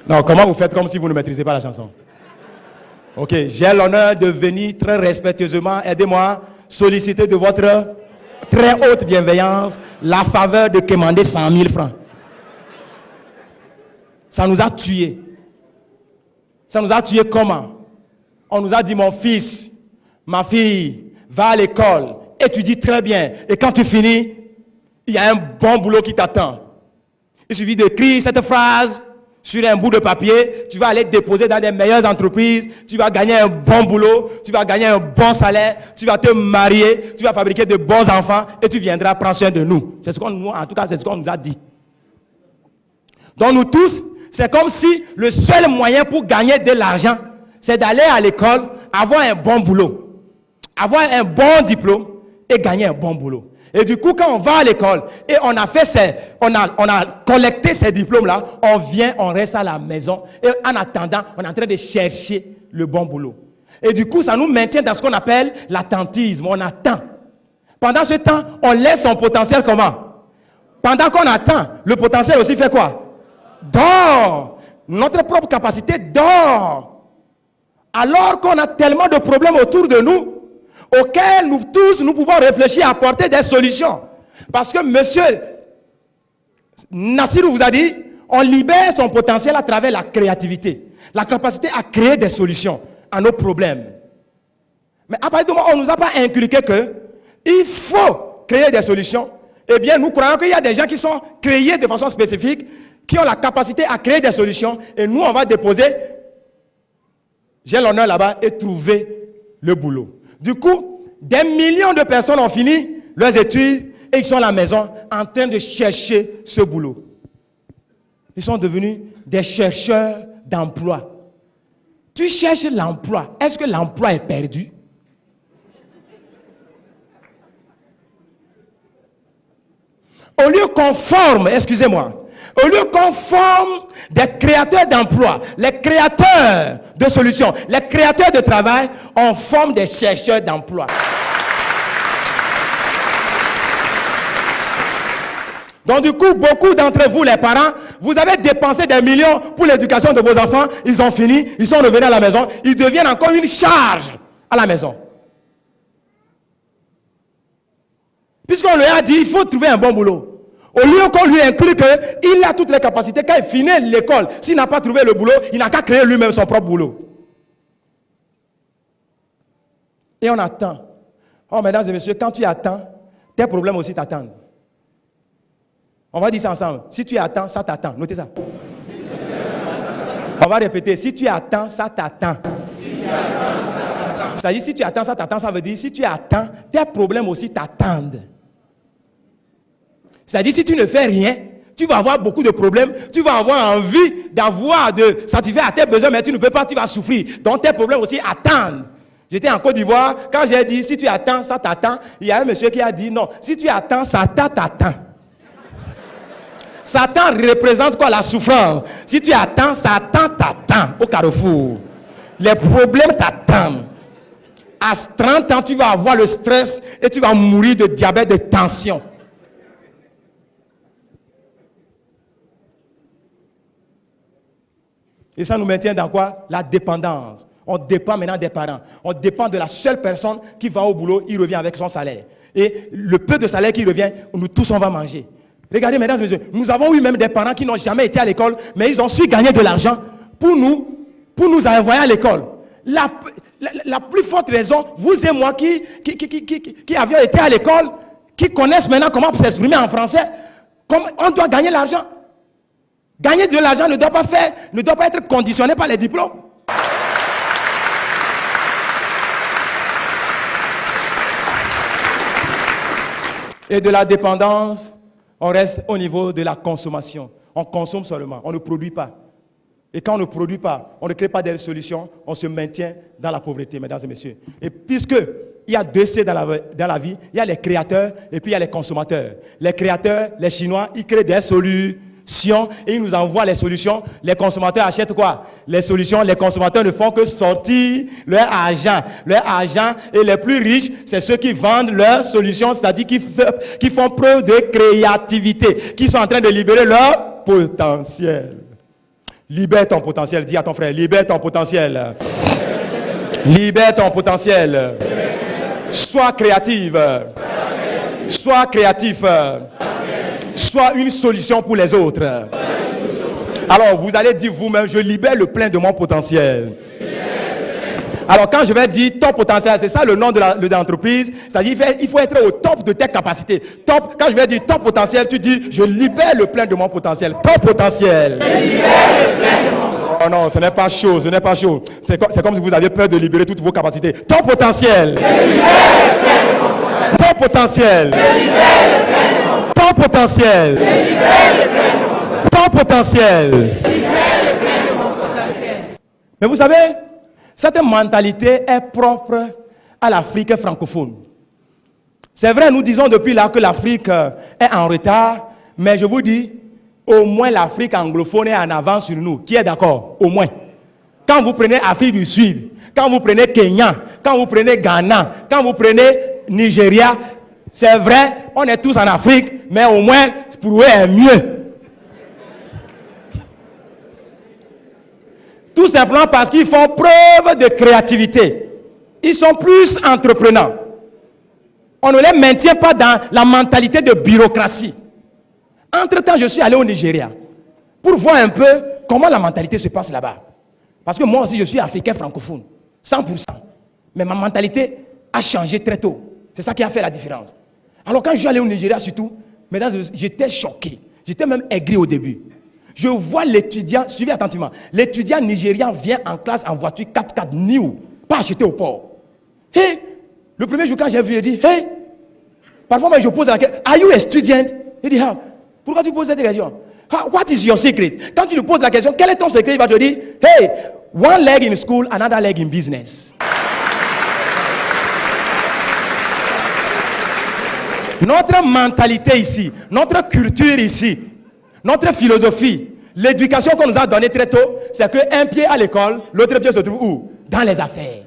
Non, comment vous faites comme si vous ne maîtrisez pas la chanson? Ok, j'ai l'honneur de venir très respectueusement, aidez-moi, solliciter de votre très haute bienveillance la faveur de commander 100 000 francs. Ça nous a tués. Ça nous a tués comment? On nous a dit, mon fils, ma fille, va à l'école, étudie très bien, et quand tu finis, il y a un bon boulot qui t'attend. Il suffit d'écrire cette phrase sur un bout de papier, tu vas aller te déposer dans les meilleures entreprises, tu vas gagner un bon boulot, tu vas gagner un bon salaire, tu vas te marier, tu vas fabriquer de bons enfants et tu viendras prendre soin de nous. C'est ce qu'on nous, en tout cas, c'est ce qu'on nous a dit. Donc nous tous, c'est comme si le seul moyen pour gagner de l'argent, c'est d'aller à l'école, avoir un bon boulot, avoir un bon diplôme et gagner un bon boulot. Et du coup, quand on va à l'école et on a collecté ces diplômes-là, on vient, on reste à la maison et en attendant, on est en train de chercher le bon boulot. Et du coup, ça nous maintient dans ce qu'on appelle l'attentisme. On attend. Pendant ce temps, on laisse son potentiel comment? Pendant qu'on attend, le potentiel aussi fait quoi? Dort. Notre propre capacité dort. Alors qu'on a tellement de problèmes autour de nous, auxquels nous tous, nous pouvons réfléchir à apporter des solutions. Parce que monsieur Nassirou vous a dit, on libère son potentiel à travers la créativité. La capacité à créer des solutions à nos problèmes. Mais à partir du moment où on ne nous a pas inculqué que il faut créer des solutions, eh bien nous croyons qu'il y a des gens qui sont créés de façon spécifique, qui ont la capacité à créer des solutions, et nous on va déposer, j'ai l'honneur là-bas, et trouver le boulot. Du coup, des millions de personnes ont fini leurs études et ils sont à la maison en train de chercher ce boulot. Ils sont devenus des chercheurs d'emploi. Tu cherches l'emploi. Est-ce que l'emploi est perdu? Au lieu qu'on forme, excusez-moi, au lieu qu'on forme des créateurs d'emplois, les créateurs de solutions, les créateurs de travail, on forme des chercheurs d'emploi. Donc du coup, beaucoup d'entre vous, les parents, vous avez dépensé des millions pour l'éducation de vos enfants, ils ont fini, ils sont revenus à la maison, ils deviennent encore une charge à la maison. Puisqu'on lui a dit, il faut trouver un bon boulot. Au lieu qu'on lui inclut qu'il a toutes les capacités, quand il finit l'école, s'il n'a pas trouvé le boulot, il n'a qu'à créer lui-même son propre boulot. Et on attend. Oh, mesdames et messieurs, quand tu attends, tes problèmes aussi t'attendent. On va dire ça ensemble. Si tu attends, ça t'attend. Notez ça. On va répéter. Si tu attends, ça t'attend. C'est-à-dire, si tu attends, ça t'attend, ça veut dire, si tu attends, tes problèmes aussi t'attendent. C'est-à-dire, si tu ne fais rien, tu vas avoir beaucoup de problèmes, tu vas avoir envie de satisfaire à tes besoins, mais tu ne peux pas, tu vas souffrir. Donc, tes problèmes aussi attendent. J'étais en Côte d'Ivoire, quand j'ai dit, si tu attends, ça t'attend, il y a un monsieur qui a dit, non, si tu attends, Satan t'attend. Satan représente quoi? La souffrance. Si tu attends, Satan t'attend au carrefour. Les problèmes t'attendent. À 30 ans, tu vas avoir le stress et tu vas mourir de diabète, de tension. Et ça nous maintient dans quoi? La dépendance. On dépend maintenant des parents. On dépend de la seule personne qui va au boulot, il revient avec son salaire. Et le peu de salaire qui revient, nous tous on va manger. Regardez, mesdames et messieurs, nous avons eu même des parents qui n'ont jamais été à l'école, mais ils ont su gagner de l'argent pour nous envoyer à l'école. La plus forte raison, vous et moi qui avions été à l'école, qui connaissent maintenant comment s'exprimer en français, comme on doit gagner l'argent. Gagner de l'argent ne doit pas être conditionné par les diplômes. Et de la dépendance, on reste au niveau de la consommation. On consomme seulement, on ne produit pas. Et quand on ne produit pas, on ne crée pas des solutions, on se maintient dans la pauvreté, mesdames et messieurs. Et puisque il y a deux C dans la vie, il y a les créateurs et puis il y a les consommateurs. Les créateurs, les Chinois, ils créent des solutions et ils nous envoient les solutions. Les consommateurs achètent quoi? Les solutions. Les consommateurs ne font que sortir leur argent. Leur argent, et les plus riches, c'est ceux qui vendent leurs solutions, c'est-à-dire qui font preuve de créativité, qui sont en train de libérer leur potentiel. Libère ton potentiel. Dis à ton frère, libère ton potentiel. Libère ton potentiel. Sois créative. Sois créatif. Sois une solution pour les autres. Alors, vous allez dire vous-même, je libère le plein de mon potentiel. Alors, quand je vais dire top potentiel, c'est ça le nom de l'entreprise. C'est-à-dire, il faut être au top de tes capacités. Top, quand je vais dire top potentiel, tu dis, je libère le plein de mon potentiel. Top potentiel. Je libère le plein de mon potentiel. Oh non, ce n'est pas chaud, ce n'est pas chaud. C'est comme si vous aviez peur de libérer toutes vos capacités. Top potentiel. Je libère le plein de mon potentiel. Top potentiel. Je libère le plein de mon potentiel. Top potentiel. Je libère le plein de mon potentiel. Top potentiel. Je libère le plein de mon potentiel. Mais vous savez, cette mentalité est propre à l'Afrique francophone. C'est vrai, nous disons depuis là que l'Afrique est en retard, mais je vous dis, au moins l'Afrique anglophone est en avance sur nous. Qui est d'accord? Au moins. Quand vous prenez Afrique du Sud, quand vous prenez Kenya, quand vous prenez Ghana, quand vous prenez Nigeria, c'est vrai, on est tous en Afrique, mais au moins, pour eux, est mieux. Tout simplement parce qu'ils font preuve de créativité. Ils sont plus entreprenants. On ne les maintient pas dans la mentalité de bureaucratie. Entre-temps, je suis allé au Nigeria pour voir un peu comment la mentalité se passe là-bas. Parce que moi aussi, je suis africain francophone, 100%. Mais ma mentalité a changé très tôt. C'est ça qui a fait la différence. Alors quand je suis allé au Nigeria surtout, mesdames, j'étais choqué. J'étais même aigri au début. Je vois l'étudiant, suivez attentivement, l'étudiant nigérian vient en classe en voiture 4x4 new, pas acheté au port. Hey, le premier jour quand j'ai vu, il dit, hey, parfois moi je pose la question, are you a student? Il dit, ah, pourquoi tu poses cette question? What is your secret? Quand tu lui poses la question, quel est ton secret? Il va te dire, hey, one leg in school, another leg in business. Notre mentalité ici, notre culture ici, notre philosophie, l'éducation qu'on nous a donnée très tôt, c'est qu'un pied à l'école, l'autre pied se trouve où? Dans les affaires.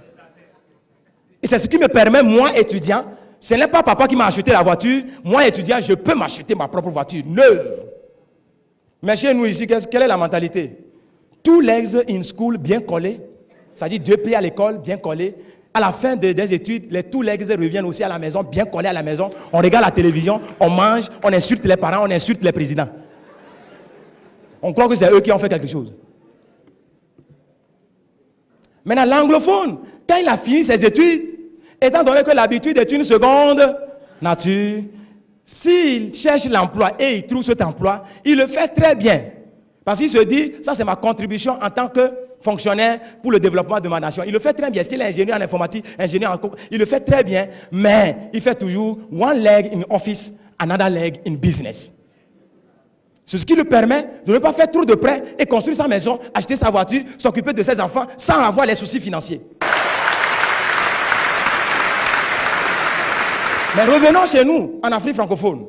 Et c'est ce qui me permet, moi étudiant, ce n'est pas papa qui m'a acheté la voiture, moi étudiant, je peux m'acheter ma propre voiture, neuve. Mais chez nous ici, quelle est la mentalité? Two legs in school, bien collés, c'est-à-dire 2 pieds à l'école, bien collés. À la fin des études, les two legs reviennent aussi à la maison, bien collés à la maison. On regarde la télévision, on mange, on insulte les parents, on insulte les présidents. On croit que c'est eux qui ont fait quelque chose. Maintenant, l'anglophone, quand il a fini ses études, étant donné que l'habitude est une seconde nature, s'il cherche l'emploi et il trouve cet emploi, il le fait très bien. Parce qu'il se dit, ça c'est ma contribution en tant que fonctionnaire pour le développement de ma nation. Il le fait très bien. S'il est ingénieur en informatique, ingénieur en cours, il le fait très bien, mais il fait toujours one leg in office, another leg in business. C'est ce qui lui permet de ne pas faire trop de prêts et construire sa maison, acheter sa voiture, s'occuper de ses enfants sans avoir les soucis financiers. Mais revenons chez nous, en Afrique francophone.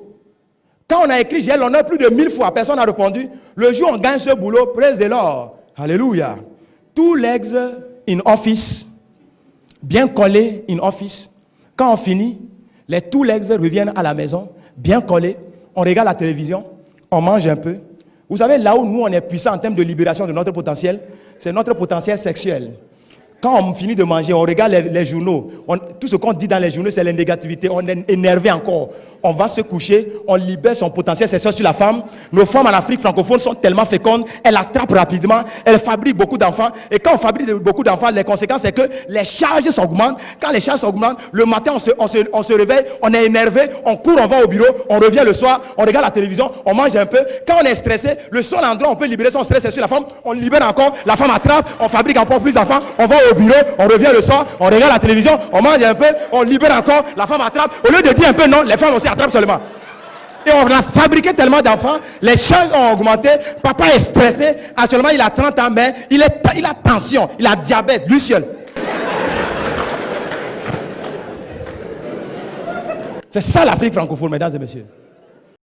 Quand on a écrit j'ai l'honneur plus de 1000 fois, personne n'a répondu. Le jour où on gagne ce boulot, praise the Lord. Alléluia. Two legs in office, bien collés in office. Quand on finit, les two legs reviennent à la maison, bien collés. On regarde la télévision, on mange un peu. Vous savez, là où nous on est puissant en termes de libération de notre potentiel, c'est notre potentiel sexuel. Quand on finit de manger, on regarde les journaux. Tout ce qu'on dit dans les journaux, c'est la négativité. On est énervé encore. On va se coucher, on libère son potentiel sexuel sur la femme. Nos femmes en Afrique francophone sont tellement fécondes, elles attrapent rapidement, elles fabriquent beaucoup d'enfants. Et quand on fabrique beaucoup d'enfants, les conséquences, c'est que les charges s'augmentent. Quand les charges s'augmentent, le matin, on se réveille, on est énervé, on court, on va au bureau, on revient le soir, on regarde la télévision, on mange un peu. Quand on est stressé, le seul endroit où on peut libérer son stress, c'est sur la femme. On libère encore, la femme attrape, on fabrique encore plus d'enfants, on va au bureau, on revient le soir, on regarde la télévision, on mange un peu, on libère encore, la femme attrape. Au lieu de dire un peu non, les femmes aussi attrapent seulement. Et on a fabriqué tellement d'enfants, les charges ont augmenté, papa est stressé, actuellement il a 30 ans, mais il a tension, il a diabète, lui seul. C'est ça l'Afrique francophone, mesdames et messieurs.